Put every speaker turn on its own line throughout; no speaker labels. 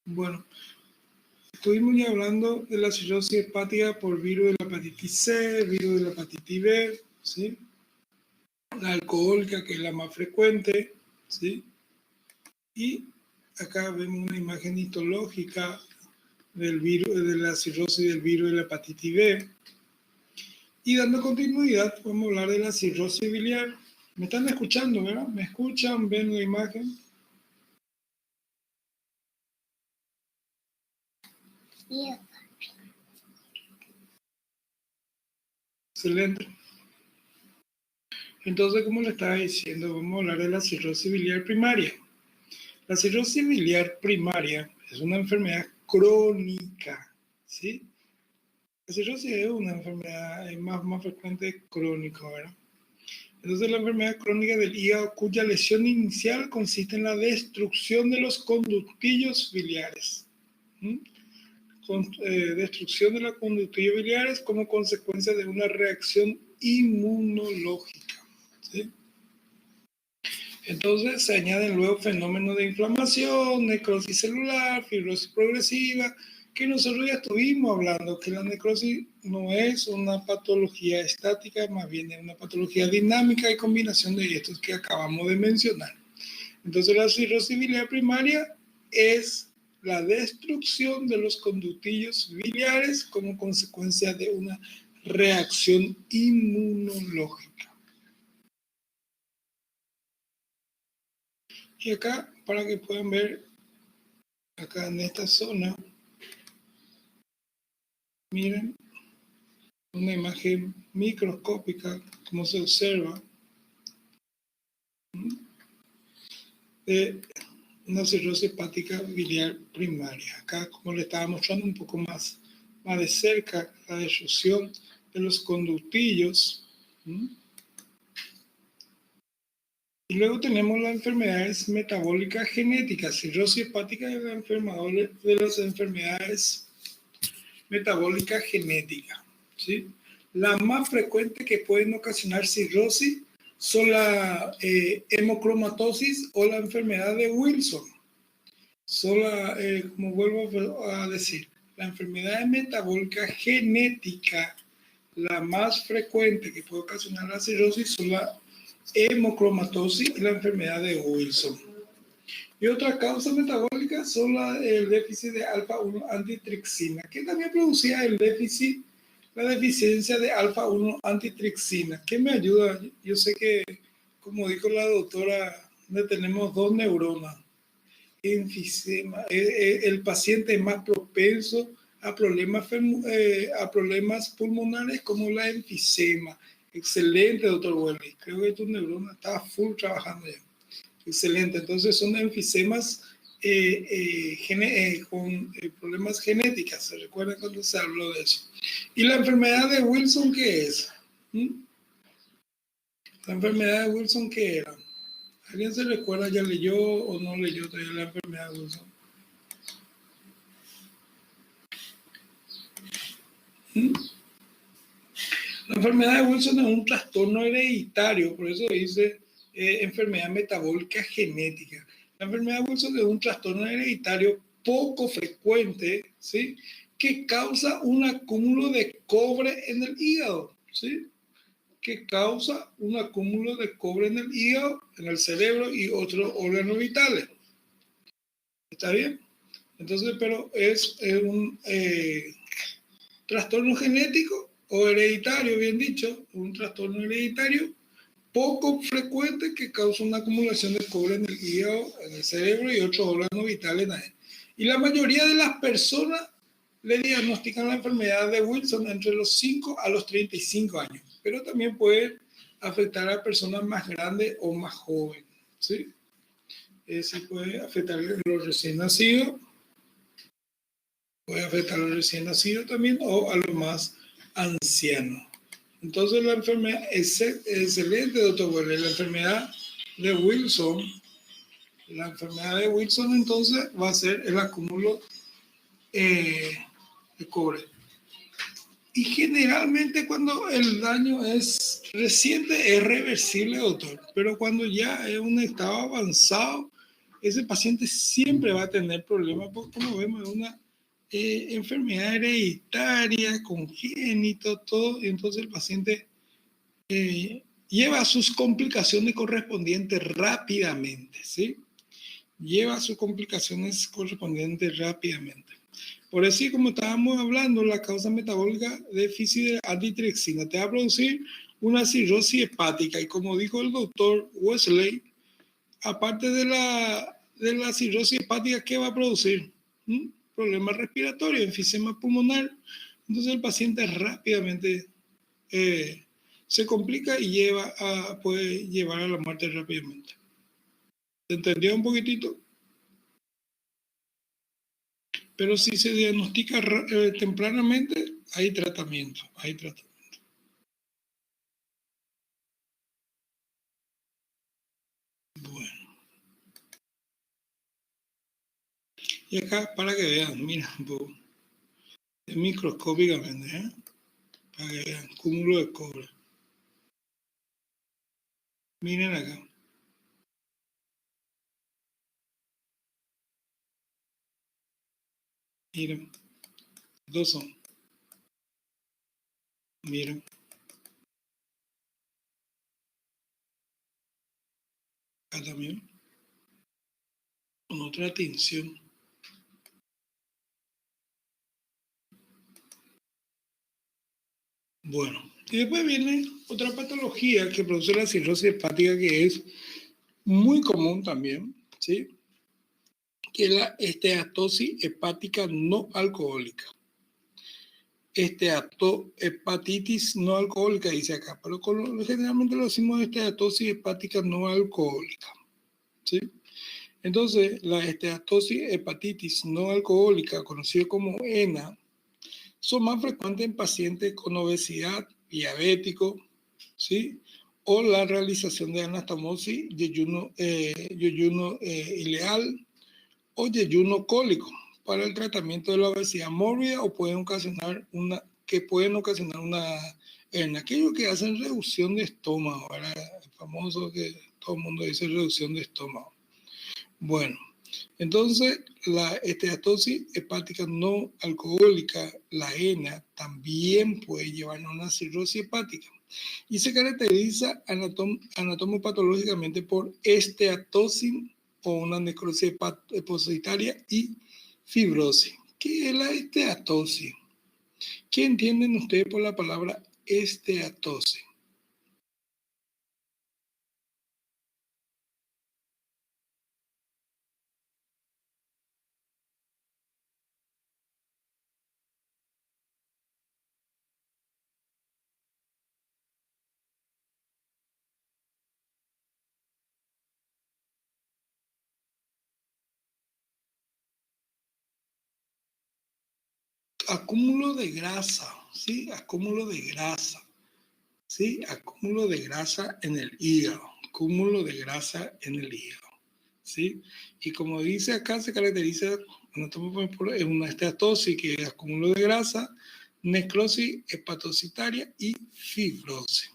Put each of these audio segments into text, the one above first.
Bueno, estuvimos ya hablando de la cirrosis hepática por virus de la hepatitis C, virus de la hepatitis B, ¿sí? La alcohólica, que es la más frecuente, ¿sí? Y acá vemos una imagen histológica del virus, de la cirrosis del virus de la hepatitis B. Y dando continuidad, podemos hablar de la cirrosis biliar. ¿Me están escuchando, verdad? ¿Me escuchan? ¿Ven la imagen?
Yeah.
Excelente. Entonces, como le estaba diciendo, vamos a hablar de la cirrosis biliar primaria. La cirrosis biliar primaria es una enfermedad crónica, ¿sí? La cirrosis es una enfermedad más frecuente crónica, ¿verdad? Entonces, la enfermedad crónica del hígado cuya lesión inicial consiste en la destrucción de los conductillos biliares. Destrucción de los conductillos biliares como consecuencia de una reacción inmunológica, ¿sí? Entonces se añaden luego fenómenos de inflamación, necrosis celular, fibrosis progresiva, que nosotros ya estuvimos hablando, que la necrosis no es una patología estática, más bien es una patología dinámica y combinación de estos que acabamos de mencionar. Entonces la cirrosis biliar primaria es la destrucción de los conductillos biliares como consecuencia de una reacción inmunológica. Y acá, para que puedan ver, acá en esta zona, miren, una imagen microscópica, como se observa, de una cirrosis hepática biliar primaria. Acá, como le estaba mostrando un poco más de cerca, la destrucción de los conductillos. Y luego tenemos las enfermedades metabólicas genéticas. Cirrosis hepática es la enfermedad de las enfermedades metabólicas genéticas, ¿sí? La más frecuente que pueden ocasionar cirrosis son la hemocromatosis o la enfermedad de Wilson. Son como vuelvo a decir, la enfermedad metabólica genética, la más frecuente que puede ocasionar la cirrosis son la hemocromatosis y la enfermedad de Wilson. Y otra causa metabólica son el déficit de alfa-1 antitripsina, que también producía la deficiencia de alfa-1 antitripsina. ¿Qué me ayuda? Yo sé que, como dijo la doctora, tenemos 2 neuronas. Enfisema. El paciente es más propenso a problemas pulmonares como la enfisema. Excelente, doctor Welly. Creo que tu neurona está full trabajando ya. Excelente. Entonces son enfisemas con problemas genéticos. ¿Se recuerdan cuando se habló de eso? ¿Y la enfermedad de Wilson qué es? ¿La enfermedad de Wilson qué era? ¿Alguien se recuerda? ¿Ya leyó o no leyó todavía la enfermedad de Wilson? La enfermedad de Wilson es un trastorno hereditario, por eso dice enfermedad metabólica genética. La enfermedad de Wilson es un trastorno hereditario poco frecuente, ¿sí? Que causa un acúmulo de cobre en el hígado, ¿sí? Que causa un acúmulo de cobre en el hígado, en el cerebro y otros órganos vitales. ¿Está bien? Entonces, pero es un trastorno genético o hereditario, bien dicho, un trastorno hereditario poco frecuente que causa una acumulación de cobre en el hígado, en el cerebro y otros órganos vitales. Y la mayoría de las personas le diagnostican la enfermedad de Wilson entre los 5 a los 35 años, pero también puede afectar a personas más grandes o más jóvenes, ¿sí? Sí puede afectar a los recién nacidos, puede afectar a los recién nacidos también o a los más ancianos. Entonces la enfermedad es excelente, doctor Werner. La enfermedad de Wilson, entonces va a ser el acúmulo de cobre. Y generalmente cuando el daño es reciente es reversible, doctor, pero cuando ya es un estado avanzado ese paciente siempre va a tener problemas, porque como vemos, es una enfermedad hereditaria, congénito, todo, y entonces el paciente lleva sus complicaciones correspondientes rápidamente, ¿sí? Lleva sus complicaciones correspondientes rápidamente. Por así, como estábamos hablando, la causa metabólica de déficit de antitrexina te va a producir una cirrosis hepática, y como dijo el doctor Wesley, aparte de la cirrosis hepática, ¿qué va a producir? Problemas respiratorios, enfisema pulmonar. Entonces el paciente rápidamente se complica y puede llevar a la muerte rápidamente. ¿Se entendió un poquitito? Pero si se diagnostica tempranamente, hay tratamiento, hay tratamiento. Bueno. Y acá, para que vean, mira, microscópicamente, para que vean, cúmulo de cobre. Miren acá. Miren, dos son. Miren. Acá también. Con otra tinción. Bueno, y después viene otra patología que produce la cirrosis hepática, que es muy común también, ¿sí? Que es la esteatosis hepática no alcohólica. Hepatitis no alcohólica, dice acá, pero generalmente lo decimos esteatosis hepática no alcohólica, ¿sí? Entonces, la esteatosis hepatitis no alcohólica, conocida como ENA, son más frecuentes en pacientes con obesidad, diabético, ¿sí? O la realización de anastomosis, yeyuno ileal o yeyuno cólico para el tratamiento de la obesidad mórbida, o pueden ocasionar una en aquellos que hacen reducción de estómago, ¿verdad? El famoso que todo el mundo dice, reducción de estómago. Bueno, entonces la esteatosis hepática no alcohólica, la ENA, también puede llevar a una cirrosis hepática y se caracteriza anatomopatológicamente por esteatosis o una necrosis depositaria y fibrosis. ¿Qué es la esteatosis? ¿Qué entienden ustedes por la palabra esteatosis? Acúmulo de grasa, ¿sí? Acúmulo de grasa, ¿sí? Acúmulo de grasa en el hígado, acúmulo de grasa en el hígado, ¿sí? Y como dice acá, se caracteriza por una esteatosis, que es acúmulo de grasa, necrosis hepatocitaria y fibrosis.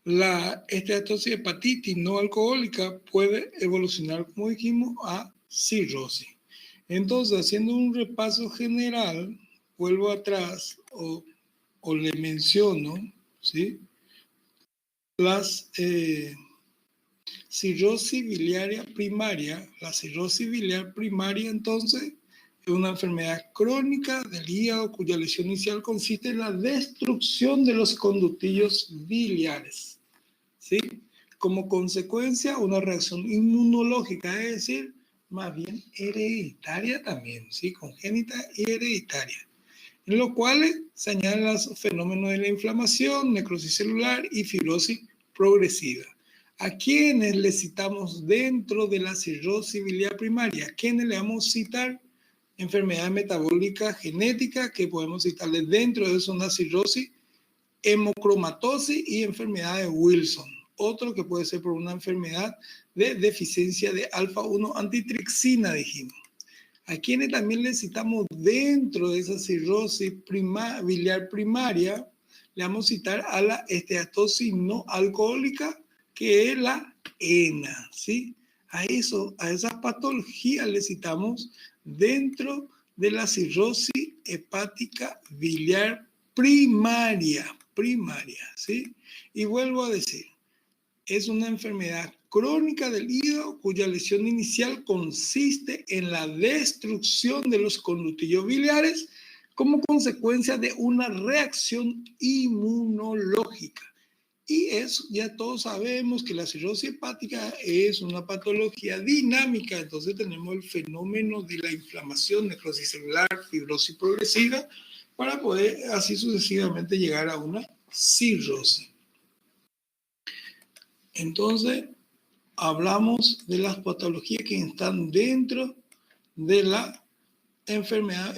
La esteatosis hepatitis no alcohólica puede evolucionar, como dijimos, a cirrosis. Entonces, haciendo un repaso general, vuelvo atrás o le menciono, ¿sí? Las cirrosis biliaria primaria. La cirrosis biliar primaria, entonces, es una enfermedad crónica del hígado cuya lesión inicial consiste en la destrucción de los conductillos biliares, ¿sí? Como consecuencia, una reacción inmunológica, es decir, más bien hereditaria también, ¿sí? Congénita y hereditaria, en lo cual se añaden los fenómenos de la inflamación, necrosis celular y fibrosis progresiva. ¿A quiénes le citamos dentro de la cirrosis biliar primaria? ¿A quiénes le vamos a citar? Enfermedad metabólica genética, que podemos citarles dentro de eso, una cirrosis, hemocromatosis y enfermedad de Wilson. Otro que puede ser por una enfermedad de deficiencia de alfa-1 antitrixina, dijimos. A quienes también le citamos dentro de esa cirrosis biliar primaria, le vamos a citar a la esteatosis no alcohólica, que es la ENA, ¿sí? A esas patologías le citamos dentro de la cirrosis hepática biliar primaria, ¿sí? Y vuelvo a decir, es una enfermedad crónica del hígado cuya lesión inicial consiste en la destrucción de los conductillos biliares como consecuencia de una reacción inmunológica. Y eso ya todos sabemos que la cirrosis hepática es una patología dinámica, entonces tenemos el fenómeno de la inflamación, necrosis celular, fibrosis progresiva, para poder así sucesivamente llegar a una cirrosis. Entonces, hablamos de las patologías que están dentro de la enfermedad,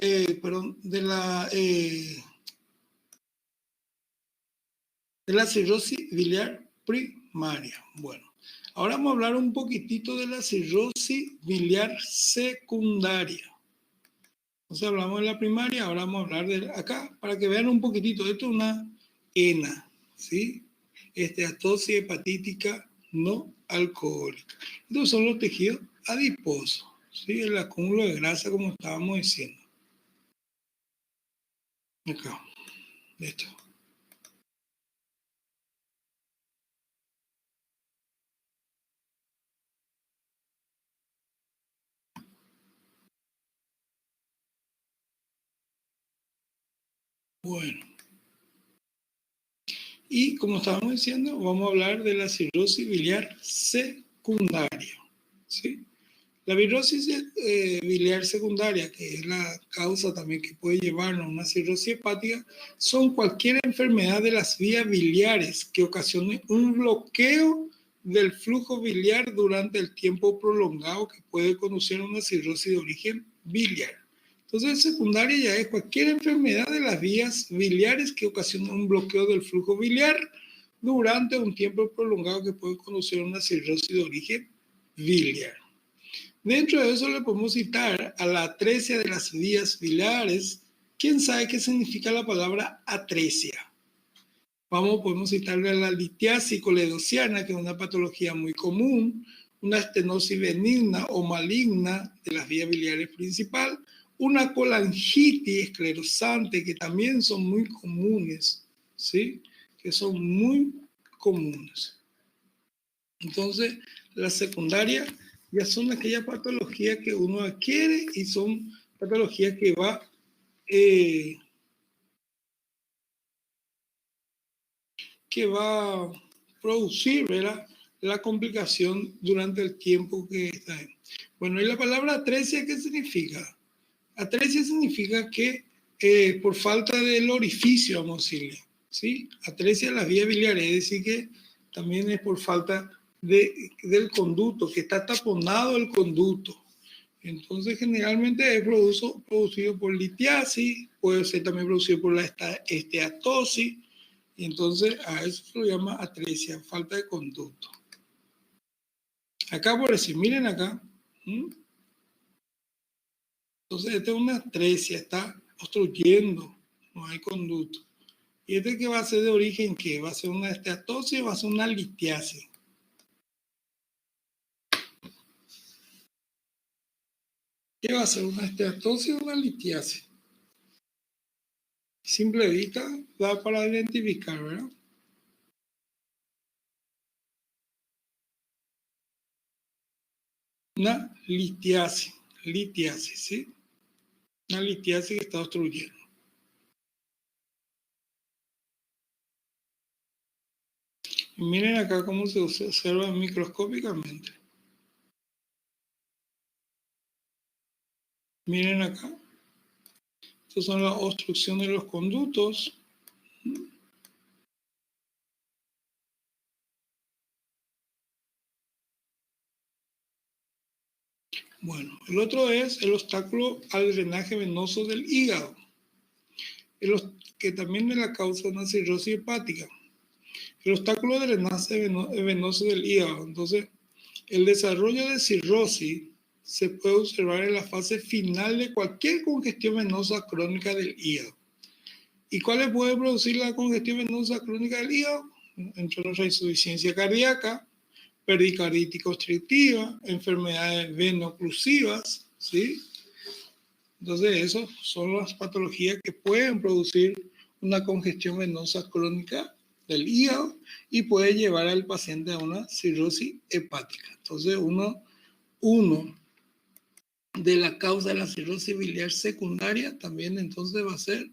de la cirrosis biliar primaria. Bueno, ahora vamos a hablar un poquitito de la cirrosis biliar secundaria. Entonces hablamos de la primaria, ahora vamos a hablar de acá, para que vean un poquitito. Esto es una ENA, ¿sí? Esteatosis hepatítica no alcohólica. Estos son los tejidos adiposos, ¿sí? El acúmulo de grasa, como estábamos diciendo. Acá, esto. Bueno. Y como estábamos diciendo, vamos a hablar de la cirrosis biliar secundaria, ¿sí? La cirrosis biliar secundaria, que es la causa también que puede llevarnos a una cirrosis hepática, son cualquier enfermedad de las vías biliares que ocasione un bloqueo del flujo biliar durante el tiempo prolongado que puede conducir a una cirrosis de origen biliar. Entonces, secundaria ya es cualquier enfermedad de las vías biliares que ocasiona un bloqueo del flujo biliar durante un tiempo prolongado que puede conducir a una cirrosis de origen biliar. Dentro de eso le podemos citar a la atresia de las vías biliares. ¿Quién sabe qué significa la palabra atresia? Podemos citarle a la litiasis coledociana, que es una patología muy común, una estenosis benigna o maligna de las vías biliares principal, una colangitis esclerosante, que también son muy comunes, ¿sí? Que son muy comunes. Entonces, la secundaria ya son aquellas patologías que uno adquiere y son patologías que va a producir, ¿verdad?, la complicación durante el tiempo que está ahí. Bueno, ¿y la palabra atresia qué significa? Atresia significa que por falta del orificio, vamos a decirle, ¿sí? Atresia de las vías biliares, es decir, que también es por falta del conducto, que está taponado el conducto. Entonces, generalmente es producido por litiasis, puede ser también producido por la esteatosis, y entonces a eso se lo llama atresia, falta de conducto. Acá por decir, miren acá. Entonces, esta es una atresia, está obstruyendo, no hay conducto. ¿Y este que va a ser de origen qué? ¿Va a ser una esteatosis o va a ser una litiasis? ¿Qué va a ser una esteatosis o una litiasis? Simple vista da para identificar, ¿verdad? Una litiasis, ¿sí? Una litiasis que está obstruyendo. Y miren acá cómo se observa microscópicamente. Miren acá. Estas son las obstrucciones de los conductos. Bueno, el otro es el obstáculo al drenaje venoso del hígado, que también es la causa de una cirrosis hepática. El obstáculo del drenaje venoso del hígado. Entonces, el desarrollo de cirrosis se puede observar en la fase final de cualquier congestión venosa crónica del hígado. ¿Y cuáles puede producir la congestión venosa crónica del hígado? Entre otras, insuficiencia cardíaca, pericarditis constrictiva, enfermedades veno-oclusivas, ¿sí? Entonces, esas son las patologías que pueden producir una congestión venosa crónica del hígado y puede llevar al paciente a una cirrosis hepática. Entonces, uno de la causa de la cirrosis biliar secundaria también entonces va a ser,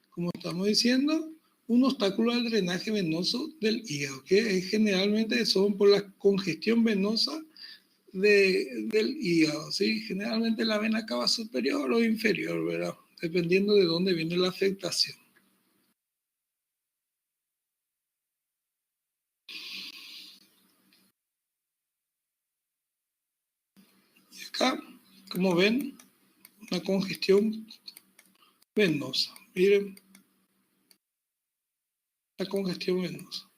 como estamos diciendo, un obstáculo al drenaje venoso del hígado, que generalmente son por la congestión venosa del hígado, ¿sí? Generalmente la vena cava superior o inferior, ¿verdad? Dependiendo de dónde viene la afectación. Y acá, como ven, una congestión venosa. Miren, la congestión venosa.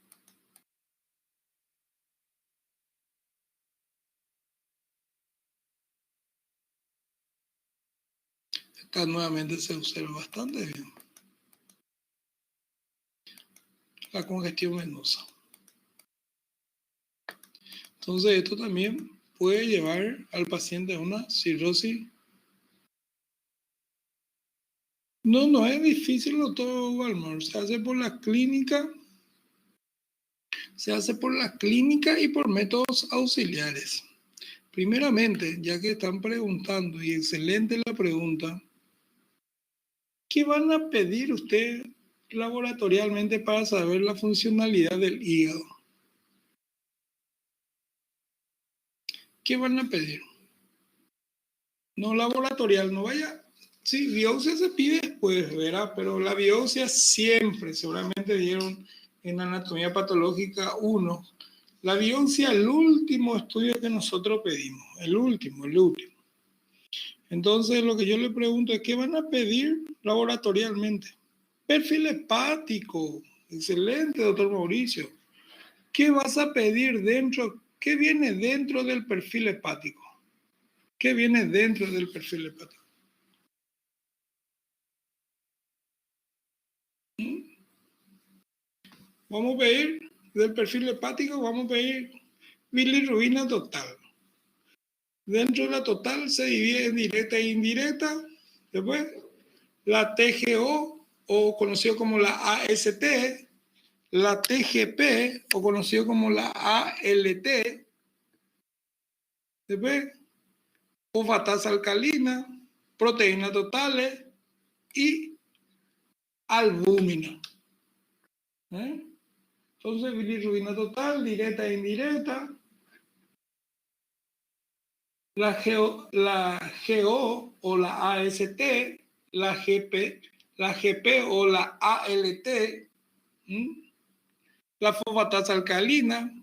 Acá nuevamente se observa bastante bien la congestión venosa. Entonces esto también puede llevar al paciente a una cirrosis. No es difícil, doctor Walmart. Se hace por la clínica. Se hace por la clínica y por métodos auxiliares. Primeramente, ya que están preguntando, y excelente la pregunta, ¿qué van a pedir usted laboratorialmente para saber la funcionalidad del hígado? ¿Qué van a pedir? No laboratorial, no vaya. Sí, biopsia se pide después, ¿verdad? Pero la biopsia siempre, seguramente dieron en anatomía patológica 1. La biopsia, el último estudio que nosotros pedimos, el último. Entonces, lo que yo le pregunto es, ¿qué van a pedir laboratorialmente? Perfil hepático. Excelente, doctor Mauricio. ¿Qué vas a pedir dentro? ¿Qué viene dentro del perfil hepático? ¿Qué viene dentro del perfil hepático? Vamos a pedir del perfil hepático, vamos a pedir bilirrubina total. Dentro de la total se divide en directa e indirecta. Después, la TGO, o conocido como la AST, la TGP, o conocido como la ALT. Después, fosfatasa alcalina, proteínas totales y albúmina. Entonces, bilirrubina total, directa e indirecta. La GO o la AST, la GP o la ALT, la fosfatasa alcalina,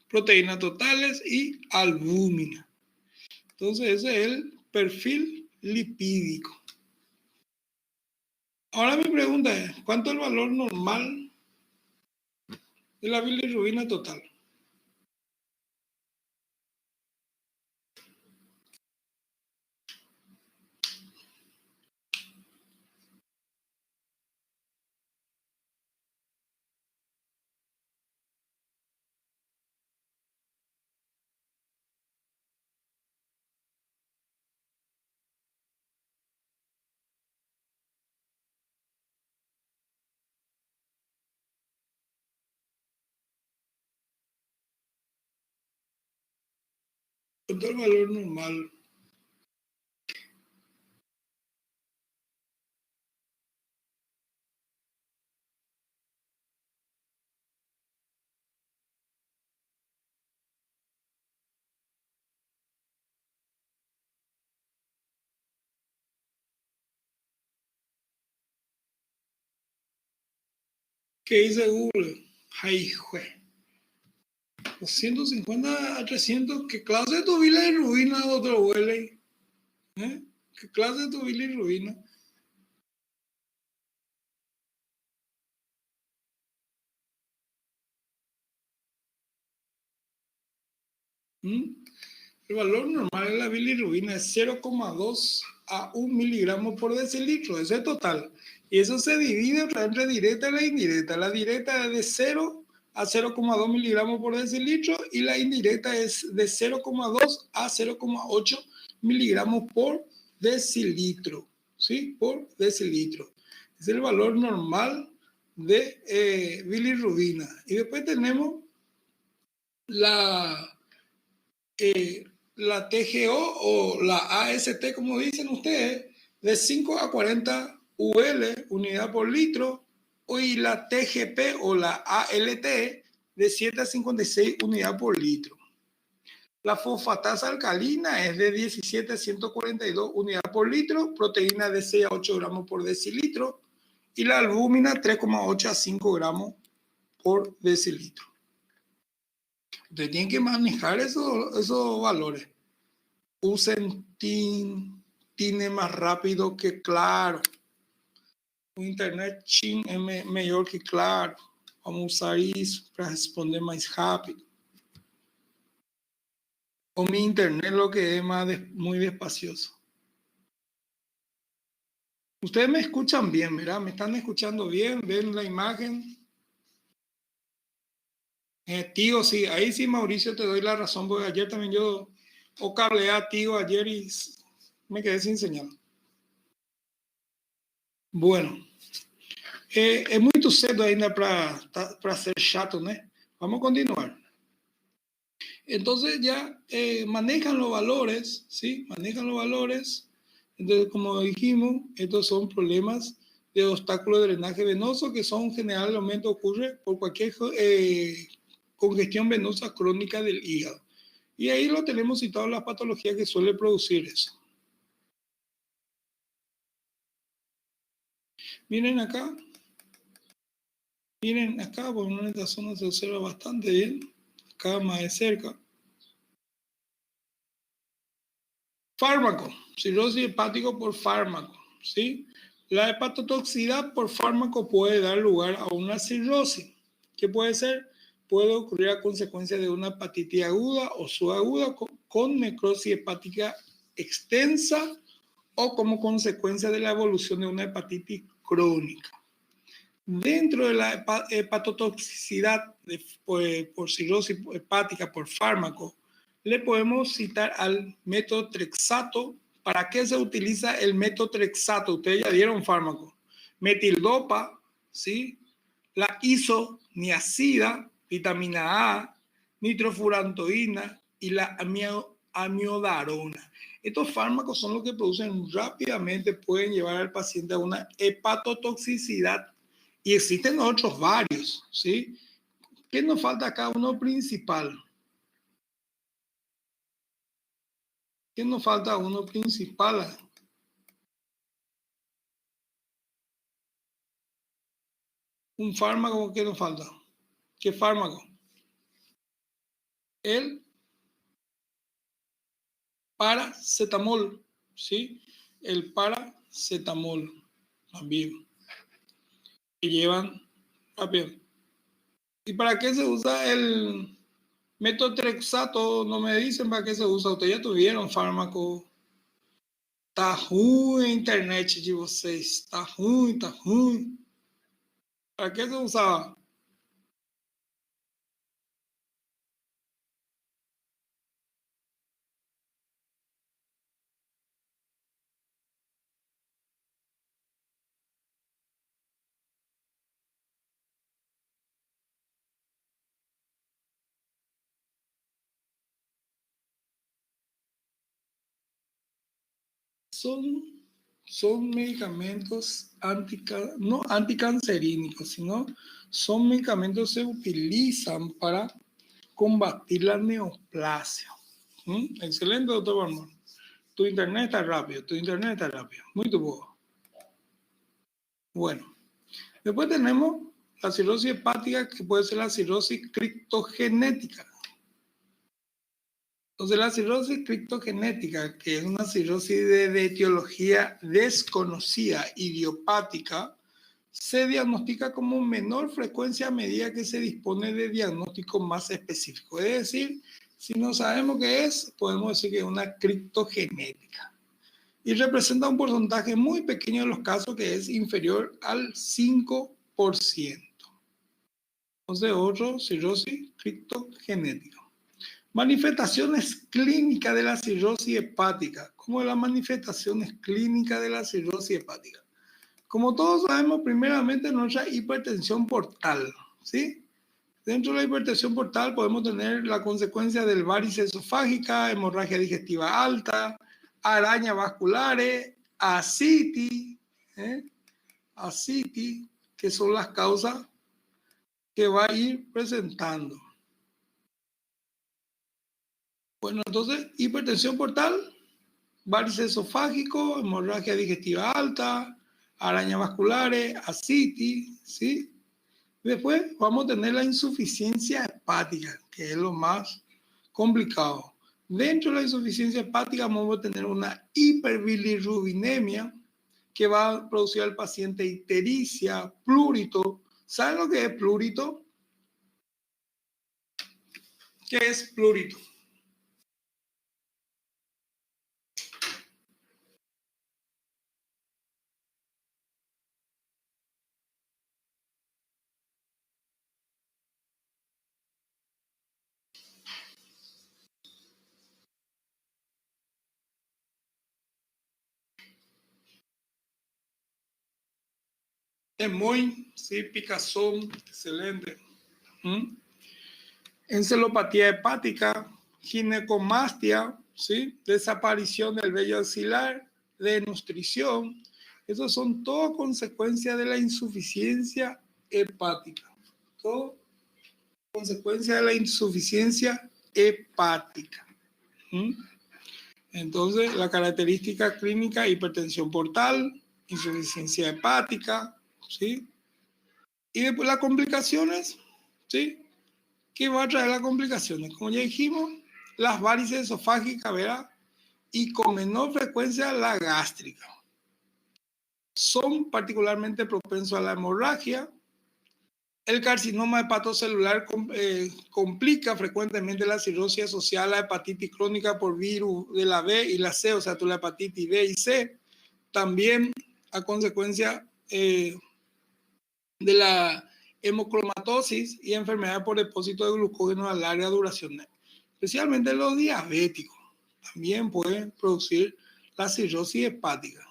proteínas totales y albúmina. Entonces ese es el perfil lipídico. Ahora mi pregunta es, ¿cuánto es el valor normal de la bilirrubina total? ¿Cuánto es el valor normal? ¿Qué dice Google? Ay, jue. 250 a 300, ¿qué clase de tu bilirrubina, doctor Welley? ¿Qué clase de tu bilirrubina? El valor normal de la bilirrubina es 0,2 a 1 miligramo por decilitro, eso es total. Y eso se divide entre directa y la indirecta. La directa es de 0 a 0,2 miligramos por decilitro y la indirecta es de 0,2 a 0,8 miligramos por decilitro, ¿sí? Por decilitro. Es el valor normal de bilirrubina. Y después tenemos la, la TGO o la AST, como dicen ustedes, de 5 a 40 UL, unidad por litro, y la TGP o la ALT de 7 a 56 unidad por litro. La fosfatasa alcalina es de 17 a 142 unidades por litro, proteína de 6 a 8 gramos por decilitro y la albúmina 3,8 a 5 gramos por decilitro. Ustedes tienen que manejar esos valores. Usen TIN es más rápido que Claro. Internet Chin es mejor que Claro. Vamos a usar isso para responder mais rápido. O mi internet lo que es muy despacioso. Ustedes me escuchan bien, ¿verdad? ¿Me están escuchando bien? ¿Ven la imagen? Tío, sí, ahí sí, Mauricio, te doy la razón, porque ayer también yo cableé a Tío ayer y me quedé sin señal. Bueno, é muito cedo ainda para ser chato, né? Vamos a continuar. Entonces ya manejan los valores, ¿sí? Manejan los valores. Entonces, como dijimos, estos son problemas de obstáculo de drenaje venoso que generalmente ocurre por cualquier congestión venosa crónica del hígado. Y ahí lo tenemos citado las patologías que suele producir eso. Miren acá. Miren acá, por en esta zona se observa bastante bien. Acá más de cerca. Fármaco, cirrosis hepático por fármaco, ¿sí? La hepatotoxicidad por fármaco puede dar lugar a una cirrosis. ¿Qué puede ser? Puede ocurrir a consecuencia de una hepatitis aguda o subaguda con necrosis hepática extensa o como consecuencia de la evolución de una hepatitis crónica. Dentro de la hepatotoxicidad por cirrosis hepática por fármaco, le podemos citar al metotrexato. ¿Para qué se utiliza el metotrexato? Ustedes ya dieron fármaco. Metildopa, ¿sí? La isoniazida, vitamina A, nitrofurantoína y la amiodarona. Estos fármacos son los que producen rápidamente, pueden llevar al paciente a una hepatotoxicidad. Y existen otros varios, ¿sí? ¿Qué nos falta acá? Uno principal. ¿Qué nos falta? Uno principal. Un fármaco, ¿qué nos falta? ¿Qué fármaco? El paracetamol, ¿sí? El paracetamol también. Que llevan rápido. ¿Y para qué se usa el metotrexato? No me dicen para qué se usa. Ustedes ya tuvieron fármaco. Tá ruim a internet de vocês. Tá ruim, tá ruim. ¿Para qué se usaba? Son medicamentos no anticancerínicos, sino son medicamentos que se utilizan para combatir la neoplasia. Excelente, doctor Barmón. Tu internet está rápido, muy poco. Bueno, después tenemos la cirrosis hepática, que puede ser la cirrosis criptogenética. Entonces, la cirrosis criptogenética, que es una cirrosis de etiología desconocida, idiopática, se diagnostica como menor frecuencia a medida que se dispone de diagnóstico más específico. Es decir, si no sabemos qué es, podemos decir que es una criptogenética. Y representa un porcentaje muy pequeño de los casos, que es inferior al 5%. Entonces, otro, cirrosis criptogenética. Manifestaciones clínicas de la cirrosis hepática. ¿Cómo es las manifestaciones clínicas de la cirrosis hepática? Como todos sabemos, primeramente nuestra hipertensión portal, ¿sí? Dentro de la hipertensión portal podemos tener la consecuencia del varices esofágica, hemorragia digestiva alta, arañas vasculares, ascitis, ¿eh? Ascitis, que son las causas que va a ir presentando. Bueno, entonces, hipertensión portal, varices esofágico, hemorragia digestiva alta, arañas vasculares, ascitis, ¿sí? Después vamos a tener la insuficiencia hepática, que es lo más complicado. Dentro de la insuficiencia hepática vamos a tener una hiperbilirrubinemia que va a producir al paciente ictericia, plúrito. ¿Saben lo que es plúrito? ¿Qué es plúrito? Es muy, sí, picazón, excelente. Encelopatía hepática, ginecomastia, ¿sí? Desaparición del vello axilar, desnutrición. Esos son todo consecuencias de la insuficiencia hepática. Todo consecuencia de la insuficiencia hepática. Entonces, la característica clínica, hipertensión portal, insuficiencia hepática, ¿sí? Y después las complicaciones, ¿sí? ¿Qué va a traer las complicaciones? Como ya dijimos, las varices esofágicas, ¿verdad? Y con menor frecuencia la gástrica. Son particularmente propensos a la hemorragia. El carcinoma hepatocelular complica frecuentemente la cirrosis asociada a la hepatitis crónica por virus de la B y la C, o sea, la hepatitis B y C. También a consecuencia de la hemocromatosis y enfermedad por depósito de glucógeno a larga duración. Especialmente los diabéticos también pueden producir la cirrosis hepática.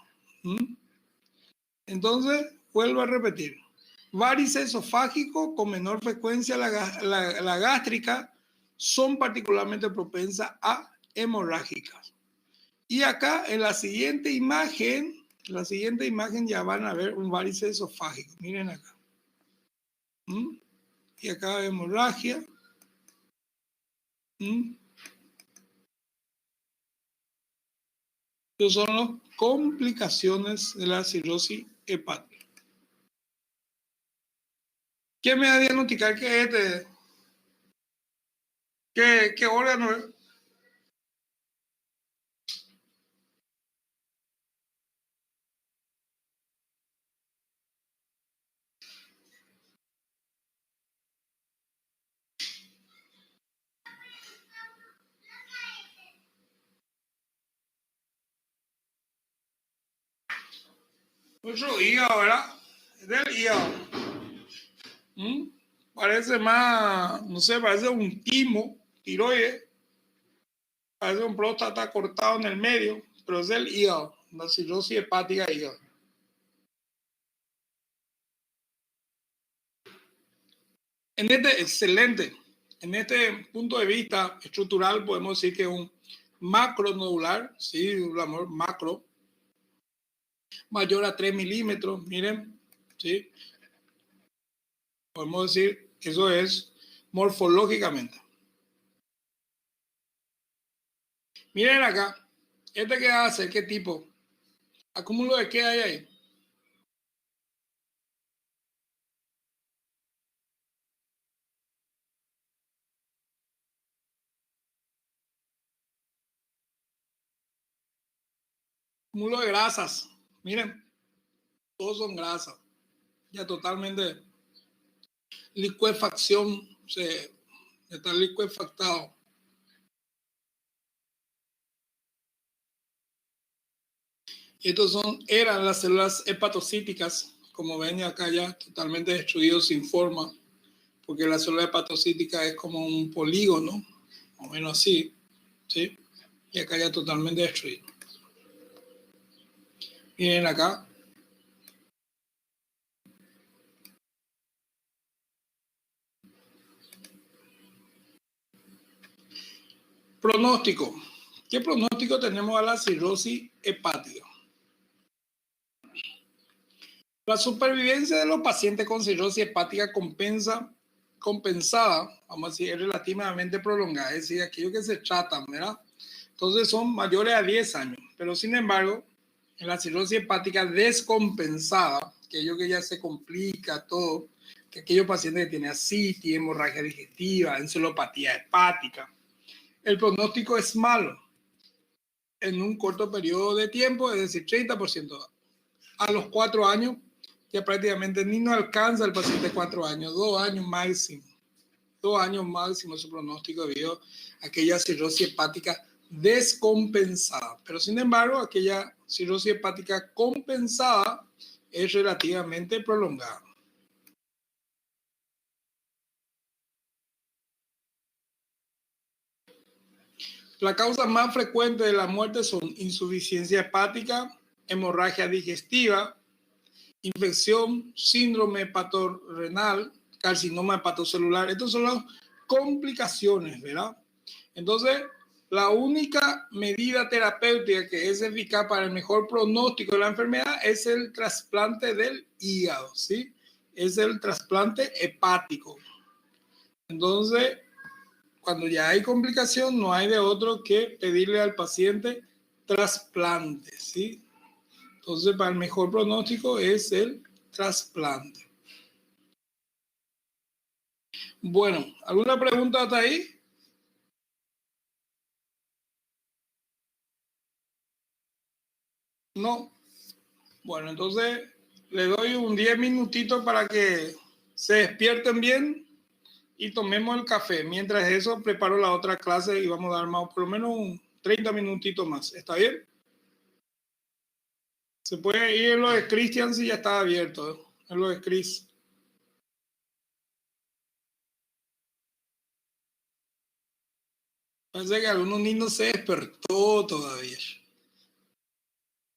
Entonces, vuelvo a repetir. Varices esofágicos con menor frecuencia la gástrica son particularmente propensas a hemorrágicas. Y acá en la siguiente imagen ya van a ver un varices esofágico. Miren acá. Y acá hemorragia. Estas son las complicaciones de la cirrosis hepática. ¿Quién me va a diagnosticar qué es qué órgano es? Nuestro hígado, ¿verdad? Es del hígado. Parece más, no sé, parece un timo, tiroides. Parece un próstata cortado en el medio, pero es del hígado, la cirrosis hepática del hígado. Excelente. En este punto de vista estructural podemos decir que es un macronodular, sí, un amor macro, mayor a 3 milímetros, miren, sí. Podemos decir que eso es morfológicamente. Miren acá, ¿este qué hace? ¿Qué tipo? ¿Acúmulo de qué hay ahí? Acúmulo de grasas. Miren, todos son grasas. Ya totalmente licuefacción, está licuefactado. Estos eran las células hepatocíticas, como ven acá ya, totalmente destruidos sin forma. porque la célula hepatocítica es como un polígono, más o menos así, ¿sí? Y acá ya totalmente destruido. Miren acá. Pronóstico. ¿Qué pronóstico tenemos a la cirrosis hepática? La supervivencia de los pacientes con cirrosis hepática compensada, vamos a decir, es relativamente prolongada, es decir, aquellos que se tratan, ¿verdad? Entonces son mayores a 10 años, pero sin embargo, en la cirrosis hepática descompensada, aquello que ya se complica todo, que aquellos pacientes que tienen ascitis, hemorragia digestiva, encefalopatía hepática, el pronóstico es malo en un corto periodo de tiempo, es decir, 30%. A los 4 años, ya prácticamente ni no alcanza el paciente 4 años, 2 años máximo. 2 años máximo su pronóstico debido a aquella cirrosis hepática descompensada. Pero sin embargo, aquella cirrosis hepática compensada es relativamente prolongada. La causa más frecuente de la muerte son insuficiencia hepática, hemorragia digestiva, infección, síndrome hepatorrenal, carcinoma hepatocelular. Estas son las complicaciones, ¿verdad? Entonces, la única medida terapéutica que es eficaz para el mejor pronóstico de la enfermedad es el trasplante del hígado, ¿sí? Es el trasplante hepático. Entonces, cuando ya hay complicación, no hay de otro que pedirle al paciente trasplante, ¿sí? Entonces, para el mejor pronóstico es el trasplante. Bueno, ¿alguna pregunta hasta ahí? No. Bueno, entonces le doy un 10 minutitos para que se despierten bien y tomemos el café. Mientras eso, preparo la otra clase y vamos a dar más, por lo menos un 30 minutitos más. ¿Está bien? Se puede ir en lo de Christian si ya está abierto, ¿eh? En lo de Chris. Parece que algunos niños se despertó todavía.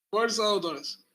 Fuerza, doctores.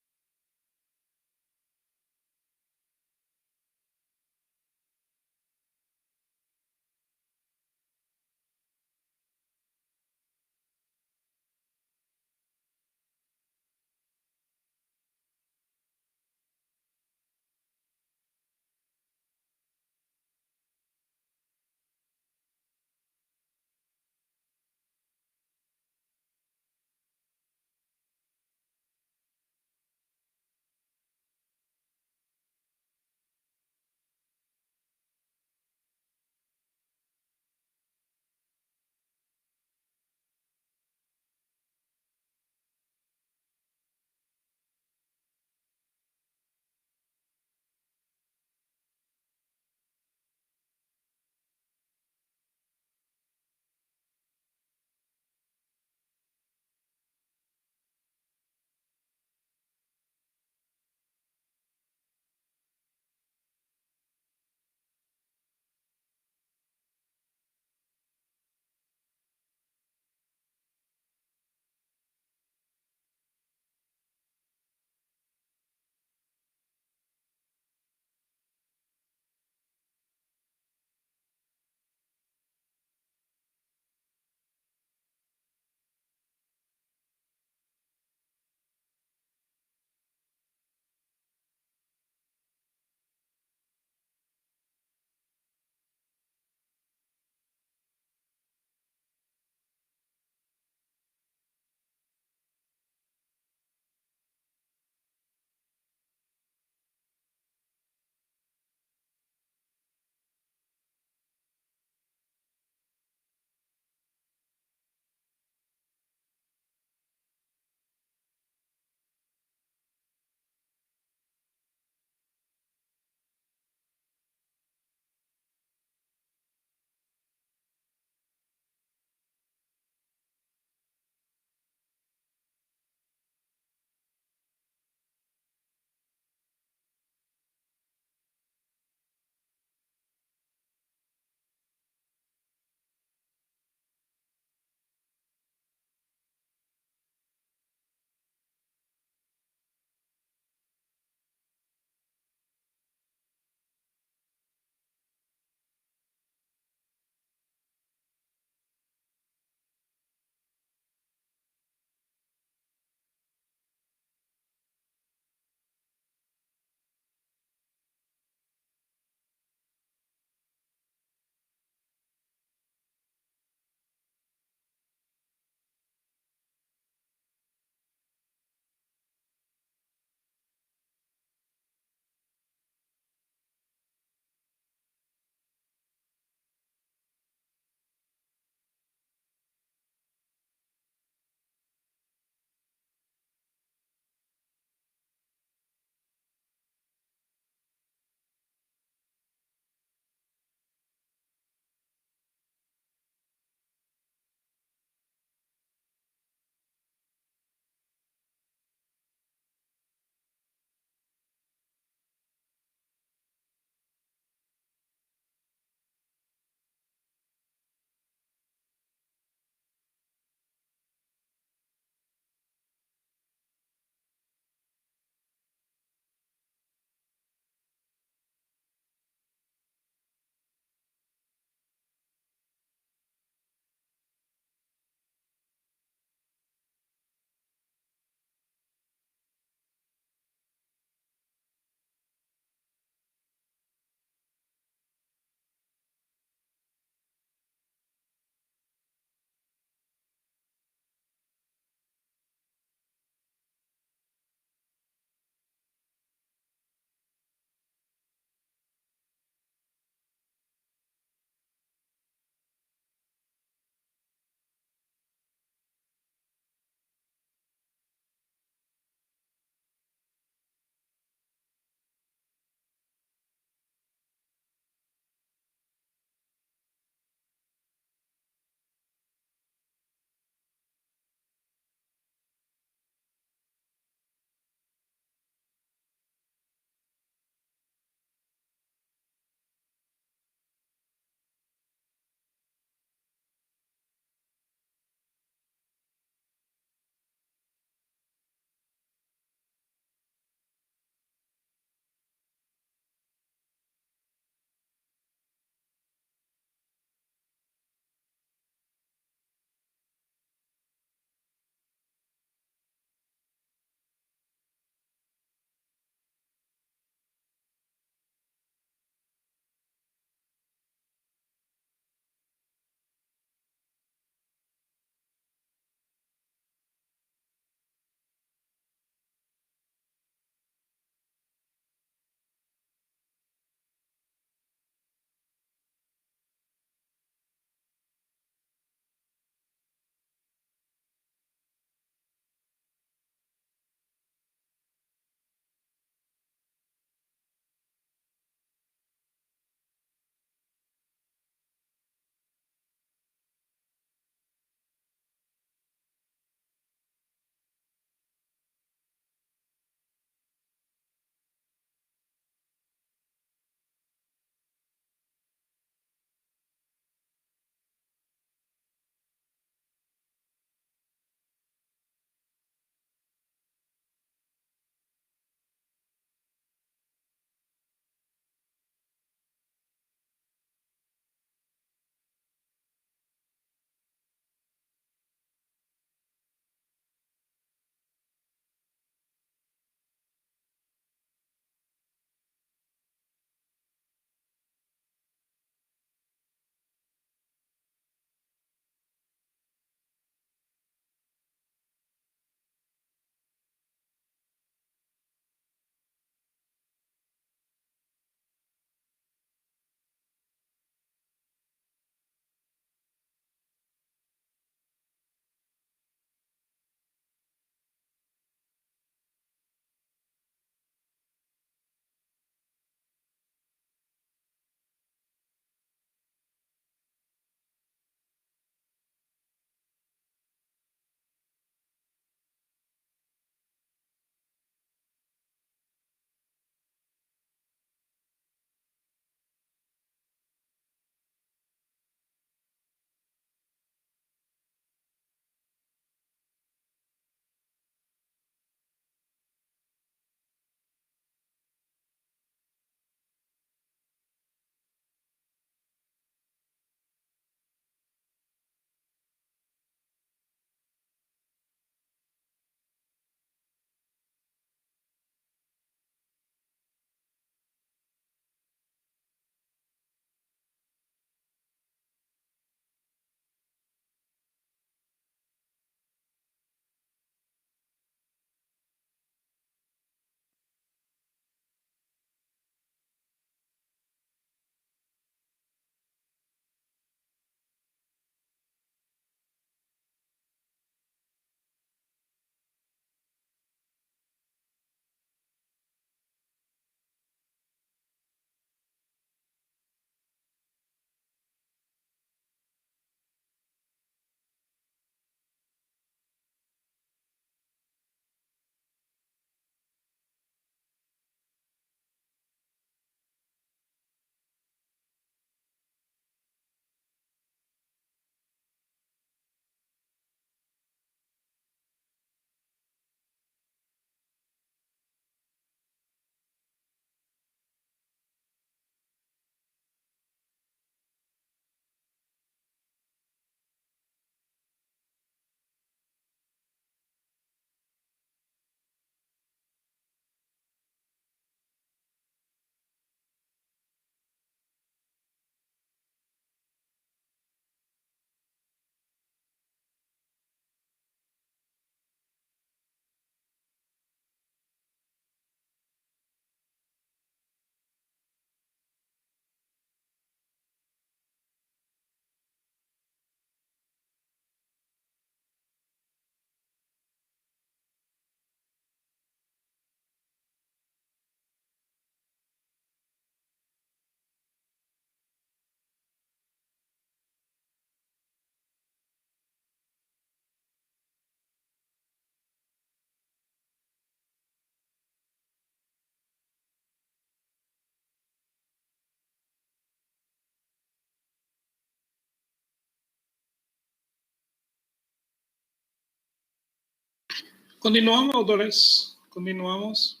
Continuamos, autores. Continuamos.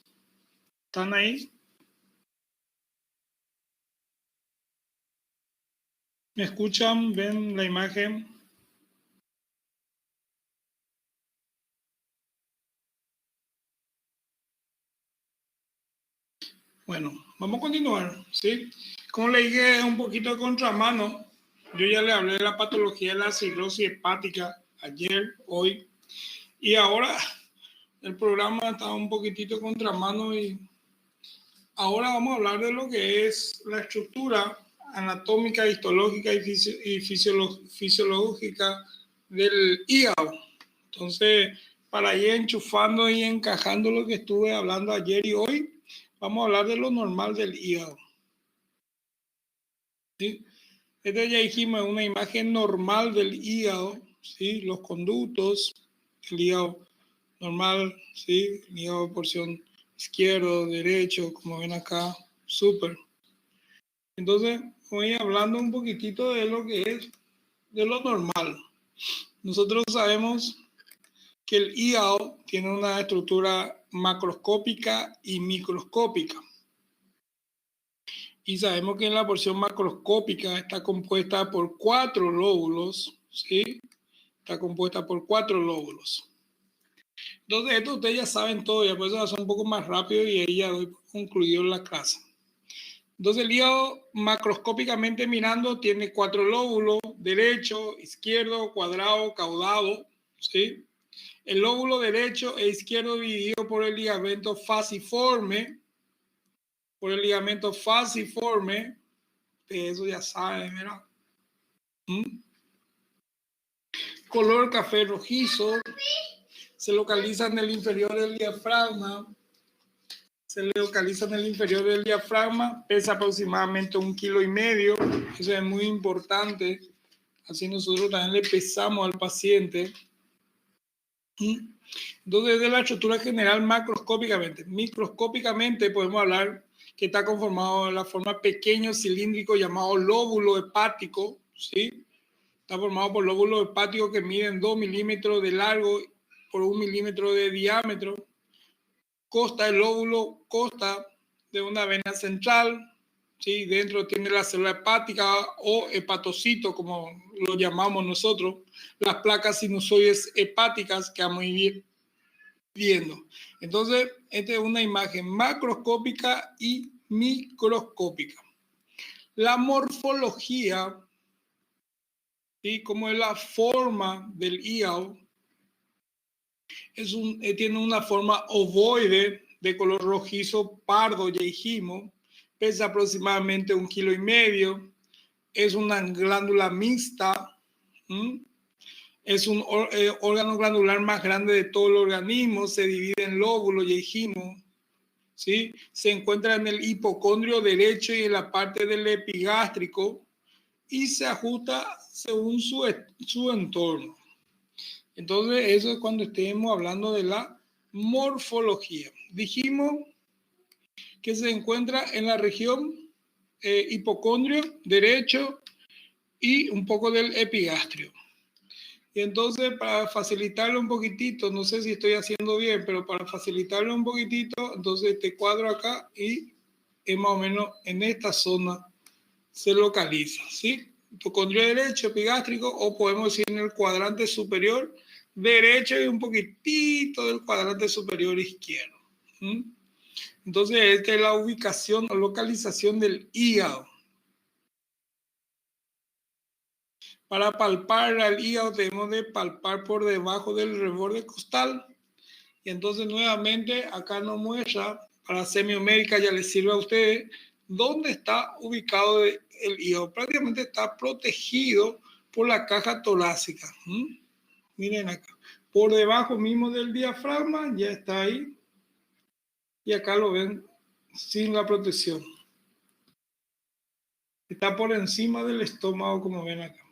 ¿Están ahí? ¿Me escuchan? ¿Ven la imagen? Bueno, vamos a continuar, ¿sí? Como le dije, un poquito de contramano. Yo ya le hablé de la patología de la cirrosis hepática ayer, hoy, y ahora el programa está un poquitito contramano y ahora vamos a hablar de lo que es la estructura anatómica, histológica y fisiológica del hígado. Entonces, para ir enchufando y encajando lo que estuve hablando ayer y hoy, vamos a hablar de lo normal del hígado. ¿Sí? Este ya dijimos, es una imagen normal del hígado, ¿sí? Los conductos, el hígado normal, ¿sí? El hígado de porción izquierdo, derecho, como ven acá, súper. Entonces, voy hablando un poquitito de lo que es, de lo normal. Nosotros sabemos que el hígado tiene una estructura macroscópica y microscópica. Y sabemos que en la porción macroscópica está compuesta por 4 lóbulos, ¿sí? Está compuesta por 4 lóbulos. Entonces, esto ustedes ya saben todo, ya por eso va a ser un poco más rápido y ahí ya doy concluido la clase. Entonces, el hígado macroscópicamente mirando tiene 4 lóbulos, derecho, izquierdo, cuadrado, caudado, ¿sí? El lóbulo derecho e izquierdo dividido por el ligamento falciforme, de eso ya saben, ¿verdad? Color café rojizo, se localiza en el inferior del diafragma, pesa aproximadamente 1,5 kilos, eso es muy importante, así nosotros también le pesamos al paciente. Entonces, de la estructura general macroscópicamente, microscópicamente podemos hablar que está conformado de la forma pequeño cilíndrico llamado lóbulo hepático, ¿sí? Está formado por lóbulos hepáticos que miden 2 milímetros de largo por 1 milímetro de diámetro. El lóbulo consta de una vena central, ¿sí? Dentro tiene la célula hepática o hepatocito, como lo llamamos nosotros, las placas sinusoides hepáticas que vamos a ir viendo. Entonces, esta es una imagen macroscópica y microscópica. La morfología, ¿sí? Como es la forma del hígado, tiene una forma ovoide de color rojizo pardo, ya dijimos, pesa aproximadamente 1,5 kilos, es una glándula mixta, es un órgano glandular más grande de todo el organismo, se divide en lóbulos, ya dijimos, ¿sí? Se encuentra en el hipocondrio derecho y en la parte del epigástrico y se ajusta según su entorno. Entonces, eso es cuando estemos hablando de la morfología. Dijimos que se encuentra en la región hipocondrio derecho y un poco del epigastrio. Y entonces, para facilitarlo un poquitito, no sé si estoy haciendo bien, pero para facilitarlo un poquitito, entonces este cuadro acá y es más o menos en esta zona se localiza, ¿sí? Hipocondrio derecho, epigástrico, o podemos decir en el cuadrante superior derecho y un poquitito del cuadrante superior izquierdo. Entonces, esta es la ubicación o localización del hígado. Para palpar al hígado tenemos de palpar por debajo del reborde costal. Y entonces nuevamente acá nos muestra, para semiomédica ya les sirve a ustedes, dónde está ubicado el hígado. Prácticamente está protegido por la caja torácica. Miren acá. Por debajo mismo del diafragma ya está ahí. Y acá lo ven sin la protección. Está por encima del estómago, como ven acá.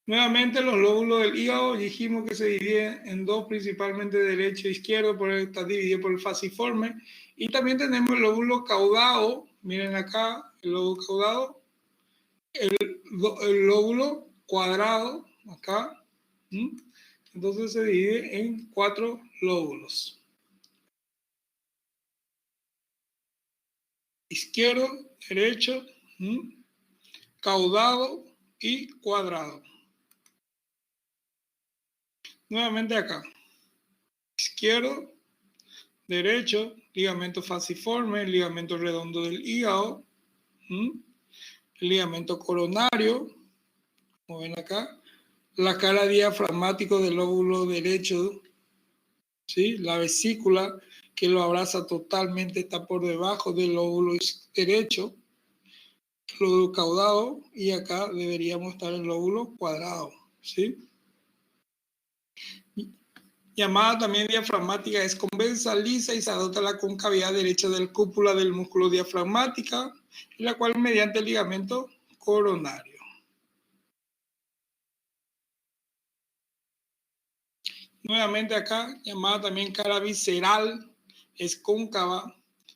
Nuevamente, los lóbulos del hígado dijimos que se dividen en dos, principalmente derecho e izquierdo, por eso está dividido por el falciforme. Y también tenemos el lóbulo caudado, miren acá, el lóbulo caudado, el lóbulo cuadrado, acá, Entonces se divide en 4 lóbulos. Izquierdo, derecho, caudado y cuadrado. Nuevamente acá. Izquierdo, derecho, ligamento falciforme, ligamento redondo del hígado, el ligamento coronario, como ven acá, la cara diafragmático del lóbulo derecho, ¿sí? La vesícula que lo abraza totalmente está por debajo del lóbulo derecho, el lóbulo caudado, y acá deberíamos estar el lóbulo cuadrado, ¿sí? Llamada también diafragmática, es convexa, lisa y se adopta la concavidad derecha del cúpula del músculo diafragmática, en la cual mediante el ligamento coronario. Nuevamente acá, llamada también cara visceral, es cóncava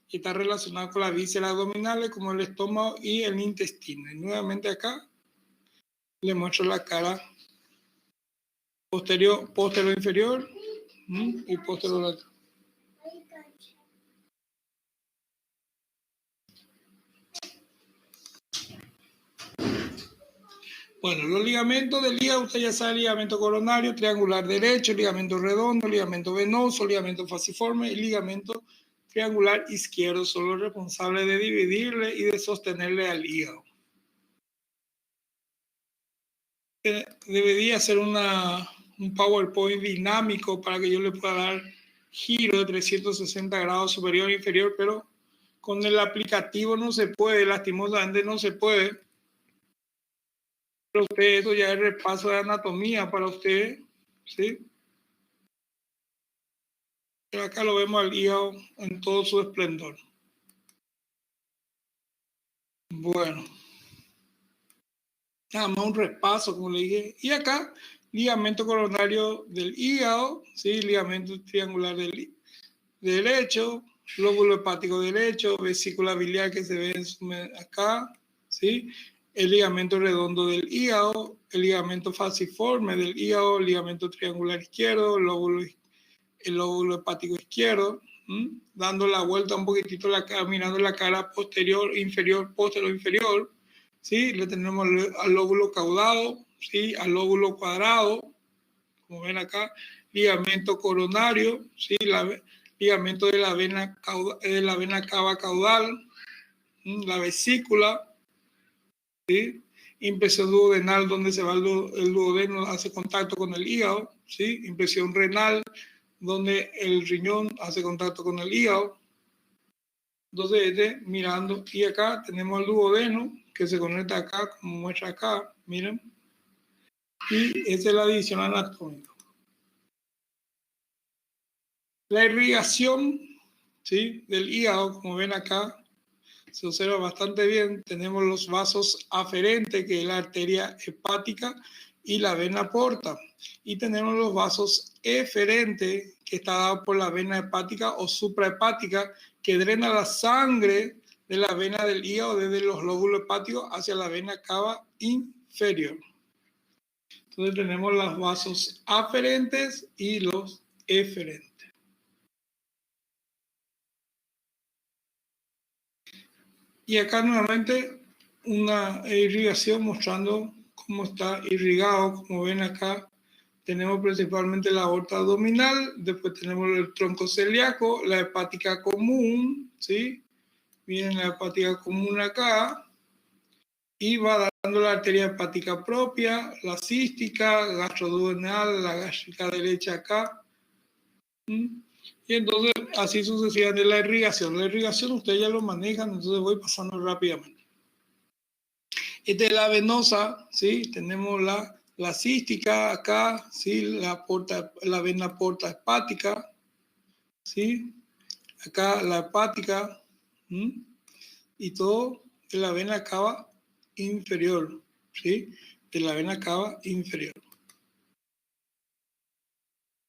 y está relacionada con las vísceras abdominales como el estómago y el intestino. Y nuevamente acá le muestro la cara posterior inferior y posterior lateral. Bueno, los ligamentos del hígado, usted ya sabe, ligamento coronario, triangular derecho, ligamento redondo, ligamento venoso, ligamento falciforme y ligamento triangular izquierdo son los responsables de dividirle y de sostenerle al hígado. Debería ser un PowerPoint dinámico para que yo le pueda dar giro de 360 grados superior e inferior, pero con el aplicativo no se puede, lastimosamente no se puede. Pero usted, eso ya es repaso de anatomía para usted, ¿sí? Pero acá lo vemos al hígado en todo su esplendor. Bueno. Nada más un repaso, como le dije. Y acá, ligamento coronario del hígado, ¿sí? Ligamento triangular del derecho, lóbulo hepático derecho, vesícula biliar que se ve acá, ¿sí? El ligamento redondo del hígado, el ligamento falciforme del hígado, el ligamento triangular izquierdo, el lóbulo hepático izquierdo, dando la vuelta un poquitito la cara, mirando la cara posterior, inferior, inferior, ¿sí? Le tenemos al lóbulo caudado, ¿sí? Al lóbulo cuadrado, como ven acá, ligamento coronario, ¿sí? Ligamento de la vena cava caudal, la vesícula, ¿sí? Impresión duodenal, donde se va el duodeno, hace contacto con el hígado, ¿sí? Impresión renal, donde el riñón hace contacto con el hígado. Entonces, mirando, y acá tenemos el duodeno, que se conecta acá, como muestra acá, miren. Y esa es la división anatómica. La irrigación, ¿sí? Del hígado, como ven acá, se observa bastante bien. Tenemos los vasos aferentes, que es la arteria hepática y la vena porta. Y tenemos los vasos eferentes, que está dado por la vena hepática o suprahepática, que drena la sangre de la vena del hígado desde los lóbulos hepáticos hacia la vena cava inferior. Entonces tenemos los vasos aferentes y los eferentes. Y acá nuevamente una irrigación mostrando cómo está irrigado. Como ven acá, tenemos principalmente la aorta abdominal, después tenemos el tronco celíaco, la hepática común, ¿sí? Miren la hepática común acá, y va dando la arteria hepática propia, la cística, gastroduodenal, la gástrica derecha acá. Y entonces, así sucesivamente, la irrigación. La irrigación ustedes ya lo manejan, entonces voy pasando rápidamente. Esta es la venosa, ¿sí? Tenemos la cística acá, ¿sí? La vena porta hepática, ¿sí? Acá la hepática, y todo de la vena cava inferior, ¿sí? De la vena cava inferior.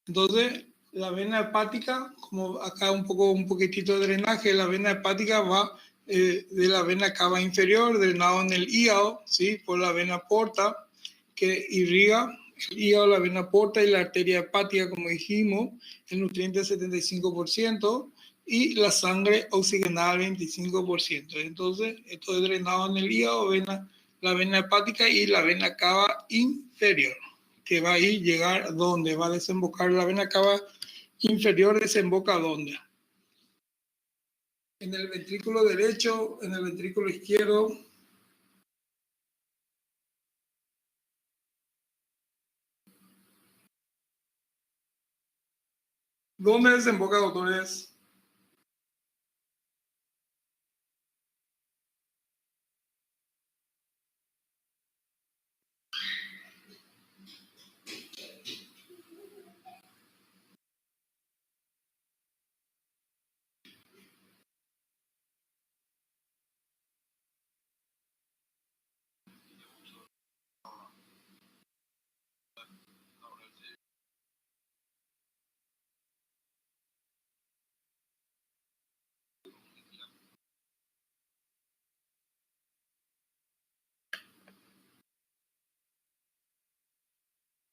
Entonces, la vena hepática, como acá un poquitito de drenaje, la vena hepática va de la vena cava inferior, drenado en el hígado, ¿sí? Por la vena porta, que irriga el hígado, la vena porta y la arteria hepática, como dijimos, el nutriente 75% y la sangre oxigenada al 25%. Entonces, esto es drenado en el hígado, la vena hepática y la vena cava inferior, que va a ir llegar donde va a desembocar la vena cava inferior, desemboca donde. En el ventrículo derecho, en el ventrículo izquierdo. ¿Dónde desemboca, doctores?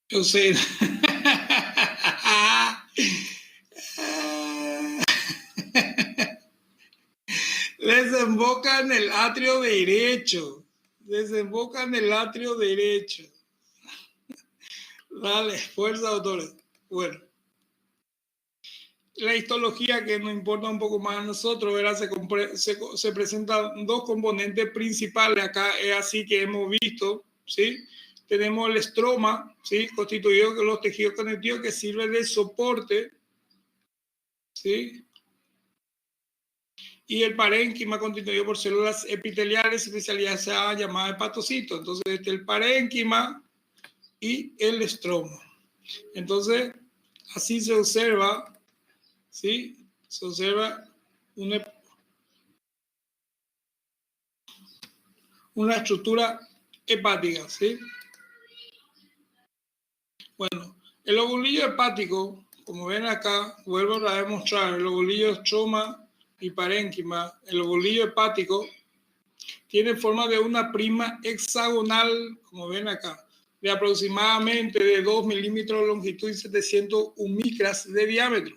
Yo sé. Desemboca en el atrio derecho. Desemboca en el atrio derecho. Dale, fuerza, doctores. Bueno, la histología que nos importa un poco más a nosotros, ¿verdad? Se presentan dos componentes principales. Acá es así que hemos visto, ¿sí? Tenemos el estroma, ¿sí? Constituido de los tejidos conectivos que sirven de soporte, ¿sí? Y el parénquima constituido por células epiteliales especializadas llamadas hepatocitos. Entonces, este es el parénquima y el estroma. Entonces, así se observa, ¿sí? Se observa una estructura hepática, ¿sí? Bueno, el lobulillo hepático, como ven acá, vuelvo a demostrar, el lobulillo estroma y parénquima, el lobulillo hepático tiene forma de una prima hexagonal, como ven acá, de aproximadamente de 2 milímetros de longitud y 700 micras de diámetro.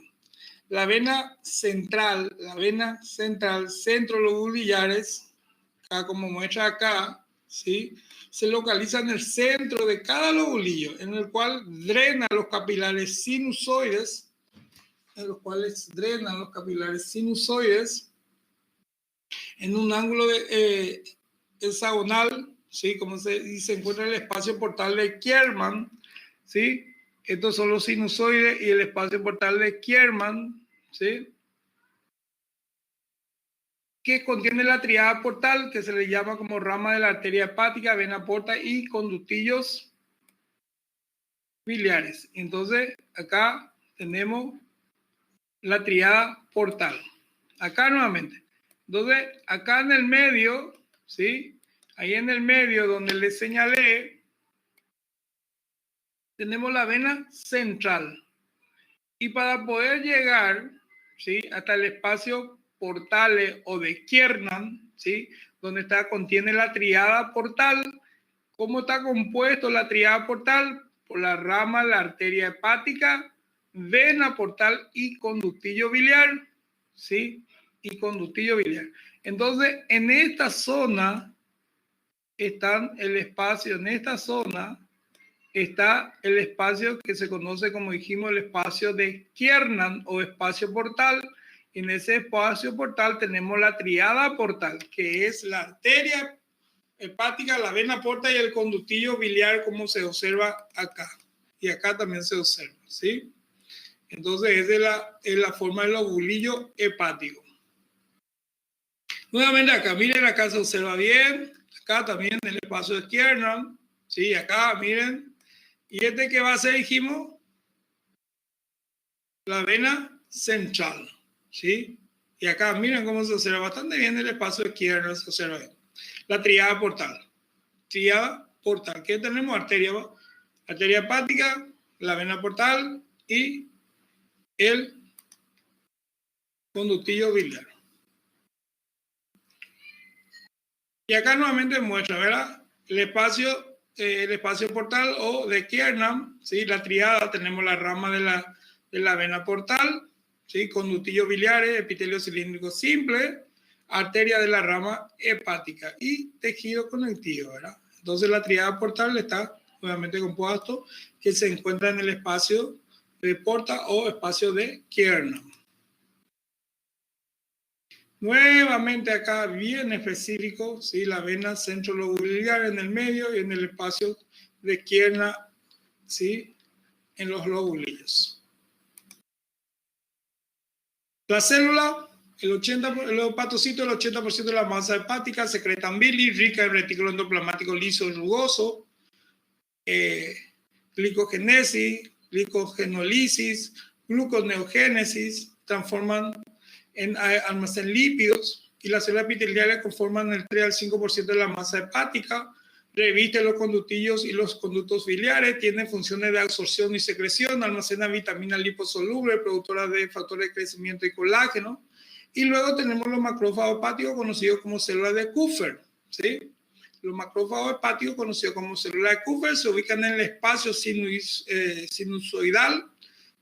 La vena central, centrolobulillares, acá como muestra acá, ¿sí? Se localiza en el centro de cada lobulillo, en el cual drena los capilares sinusoides, en un ángulo hexagonal, ¿sí? Como se encuentra el espacio portal de Kierman, ¿sí? Estos son los sinusoides y el espacio portal de Kierman, ¿sí? Que contiene la triada portal, que se le llama como rama de la arteria hepática, vena porta y conductillos biliares. Entonces, acá tenemos la triada portal. Acá nuevamente. Entonces, acá en el medio, ¿sí? Ahí en el medio donde les señalé, tenemos la vena central. Y para poder llegar, ¿sí? Hasta el espacio portales o de Kiernan, ¿sí? Donde contiene la triada portal. ¿Cómo está compuesto la triada portal? Por la rama, la arteria hepática, vena portal y conductillo biliar, ¿sí? Y conductillo biliar. Entonces, en esta zona está el espacio que se conoce, como dijimos, el espacio de Kiernan o espacio portal. En ese espacio portal tenemos la triada portal, que es la arteria hepática, la vena porta y el conductillo biliar, como se observa acá. Y acá también se observa, ¿sí? Entonces, es la forma del lobulillo hepático. Nuevamente acá, miren, acá se observa bien. Acá también el espacio de Kiernan, ¿sí? Acá, miren. ¿Y este qué va a ser, dijimos? La vena central, ¿sí? Y acá, miren cómo se observa bastante bien el espacio de Kiernan, se observa bien. La triada portal. Triada portal. ¿Qué tenemos? Arteria hepática, la vena portal y el conductillo biliar. Y acá nuevamente muestra, ¿verdad? El espacio el espacio portal o de Kiernan, ¿sí? La triada, tenemos la rama de la vena portal, ¿sí? Conductillos biliares, epitelio cilíndrico simple, arteria de la rama hepática y tejido conectivo, ¿verdad? Entonces la triada portal está obviamente compuesto que se encuentra en el espacio de Porta o espacio de Kiernan. Nuevamente acá bien específico, ¿sí? La vena centrolobular en el medio y en el espacio de Kiernan, ¿sí? En los lobulillos. La célula, el hepatocito, el 80% de la masa hepática, secretan bilis, rica en retículo endoplasmático liso y rugoso, glicogénesis, glicogenólisis, gluconeogénesis, transforman en almacén lípidos y las células epiteliales conforman el 3 al 5% de la masa hepática, revisten los conductillos y los conductos biliares, tienen funciones de absorción y secreción, almacenan vitaminas liposolubles, productoras de factores de crecimiento y colágeno, y luego tenemos los macrófagos hepáticos conocidos como células de Kupffer, ¿sí? Los macrófagos hepáticos conocidos como células de Kupffer se ubican en el espacio sinusoidal,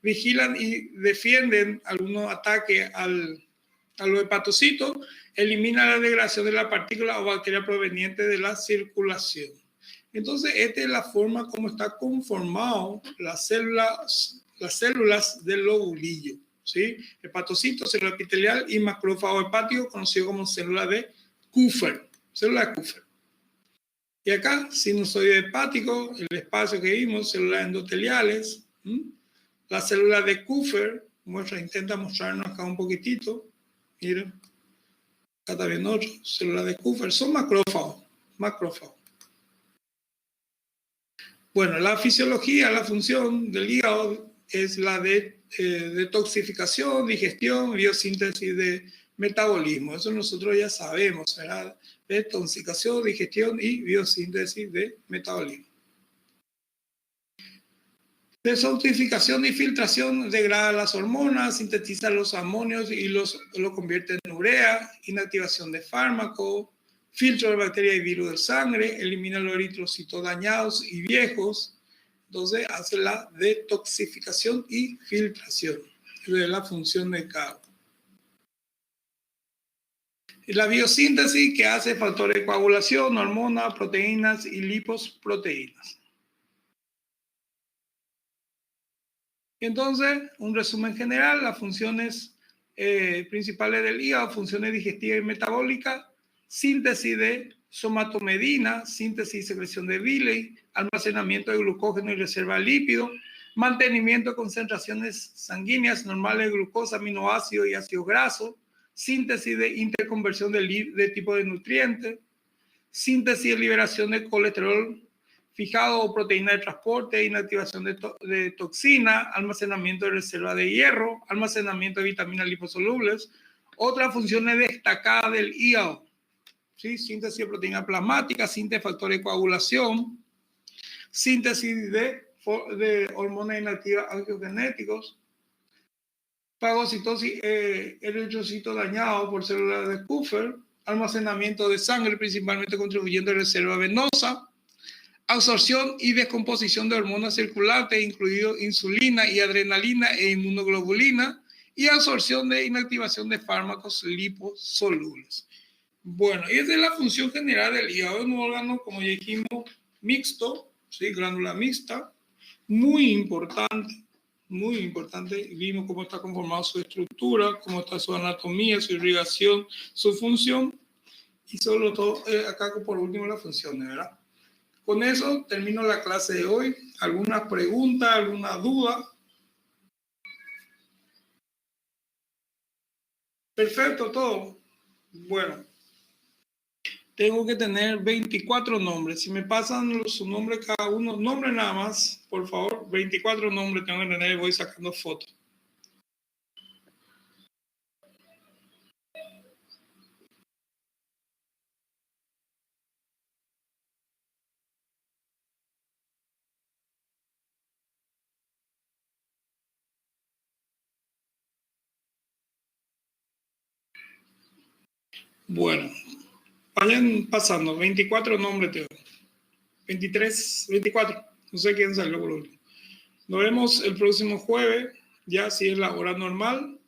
vigilan y defienden algunos ataques a los hepatocitos, elimina la degradación de la partícula o bacteria proveniente de la circulación. Entonces, esta es la forma como está conformado las células del lobulillo, ¿sí? Hepatocito, célula epitelial y macrófago hepático, conocido como célula de Kupffer. Célula de Kupffer. Y acá, sinusoide hepático, el espacio que vimos, células endoteliales. La célula de Kupffer, intenta mostrarnos acá un poquitito. Miren, acá está viendo otro, células de Kupffer, son macrófagos. Bueno, la fisiología, la función del hígado es la de detoxificación, digestión, biosíntesis de metabolismo. Eso nosotros ya sabemos, ¿verdad? Detoxificación, digestión y biosíntesis de metabolismo. Desautificación y filtración degrada las hormonas, sintetiza los amonios y lo convierte en urea, inactivación de fármacos, filtro de bacterias y virus de sangre, elimina los eritrocitos dañados y viejos, entonces hace la detoxificación y filtración de la función de cada uno. La biosíntesis que hace factores de coagulación, hormonas, proteínas y liposproteínas. Entonces, un resumen general, las funciones principales del hígado, funciones digestivas y metabólicas, síntesis de somatomedina, síntesis y secreción de bilis, almacenamiento de glucógeno y reserva de lípidos, mantenimiento de concentraciones sanguíneas normales de glucosa, aminoácidos y ácidos grasos, síntesis de interconversión de tipo de nutrientes, síntesis y liberación de colesterol fijado o proteína de transporte, inactivación de toxina, almacenamiento de reserva de hierro, almacenamiento de vitaminas liposolubles. Otras funciones destacadas del hígado, ¿sí? Síntesis de proteína plasmática, síntesis de factores de coagulación, síntesis de hormonas inactivas angiogenéticos, fagocitosis, eritrocitos dañados por células de Kupffer, almacenamiento de sangre, principalmente contribuyendo a reserva venosa, absorción y descomposición de hormonas circulantes, incluido insulina y adrenalina e inmunoglobulina, y absorción de inactivación de fármacos liposolubles. Bueno, y esa es la función general del hígado, un órgano, como ya dijimos, mixto, ¿sí? Glándula mixta, muy importante, vimos cómo está conformada su estructura, cómo está su anatomía, su irrigación, su función, y sobre todo, acá por último las funciones, ¿verdad? Con eso termino la clase de hoy. ¿Alguna pregunta, alguna duda? Perfecto, todo. Bueno, tengo que tener 24 nombres. Si me pasan su nombre cada uno, nombre nada más, por favor. 24 nombres tengo que tener y voy sacando fotos. Bueno, vayan pasando, 24 nombres tengo. 23, 24. No sé quién salió por último. Nos vemos el próximo jueves, ya si es la hora normal,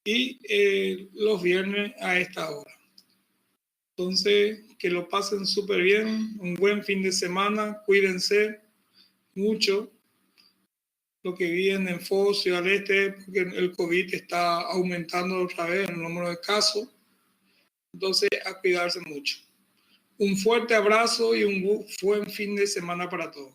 y los viernes a esta hora. Entonces, que lo pasen súper bien, un buen fin de semana, cuídense mucho. Lo que viene en Foz, Ciudad del Este, porque el COVID está aumentando otra vez el número de casos. Entonces, a cuidarse mucho. Un fuerte abrazo y un buen fin de semana para todos.